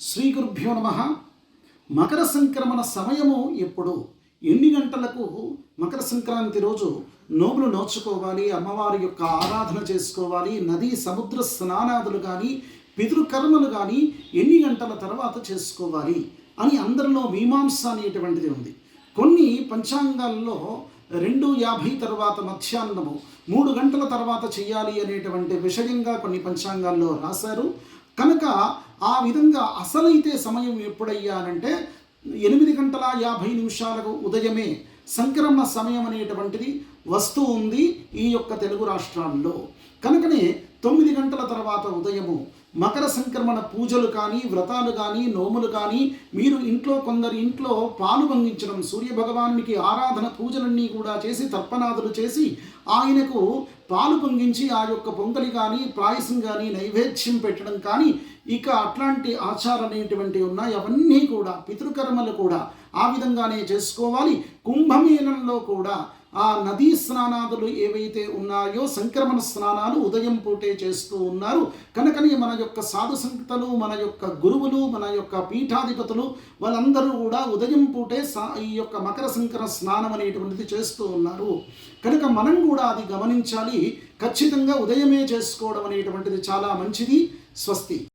శ్రీ గురుభ్యో నమ. మకర సంక్రమణ సమయము ఎప్పుడు, ఎన్ని గంటలకు మకర సంక్రాంతి రోజు నోములు నోచుకోవాలి, అమ్మవారి యొక్క ఆరాధన చేసుకోవాలి, నదీ సముద్ర స్నానాదులు కానీ పితృకర్మలు కానీ ఎన్ని గంటల తర్వాత చేసుకోవాలి అని అందరిలో మీమాంస అనేటువంటిది ఉంది. కొన్ని పంచాంగాల్లో 2:50 తర్వాత మధ్యాహ్నము 3 గంటల తర్వాత చేయాలి అనేటువంటి విషయంగా కొన్ని పంచాంగాల్లో రాశారు. కనుక ఆ విధంగా అసలైతే సమయం ఎప్పుడయ్యానంటే 8:50 ఉదయమే సంక్రమణ సమయం అనేటువంటిది వస్తూ ఉంది ఈ యొక్క తెలుగు రాష్ట్రాల్లో. కనుకనే 9 గంటల తర్వాత ఉదయము మకర సంక్రమణ పూజలు కానీ వ్రతాలు కానీ నోములు కానీ మీరు కొందరి ఇంట్లో పాలు పొంగించడం, సూర్యభగవానునికి ఆరాధన పూజలన్నీ కూడా చేసి తర్పణాదులు చేసి ఆయనకు పాలు పొంగించి ఆ యొక్క పొంగలి కానీ పాయసం కానీ నైవేద్యం పెట్టడం కానీ ఇక అట్లాంటి ఆచారాలు అనేటువంటివి ఉన్నాయి. అవన్నీ కూడా పితృకర్మలు కూడా ఆ విధంగానే చేసుకోవాలి. కుంభమేళంలో కూడా ఆ నదీ స్నానాదులు ఏవైతే ఉన్నాయో సంక్రమణ స్నానాలు ఉదయం పూటే చేస్తూ ఉన్నారు. కనుకనే మన యొక్క సాధు సంతలు, మన యొక్క గురువులు, మన యొక్క పీఠాధిపతులు వాళ్ళందరూ కూడా ఉదయం పూటే ఈ యొక్క మకర సంక్రమణ స్నానం అనేటువంటిది చేస్తూ ఉన్నారు. కనుక మనం కూడా అది గమనించాలి. ఖచ్చితంగా ఉదయమే చేసుకోవడం అనేటువంటిది చాలా మంచిది. స్వస్తి.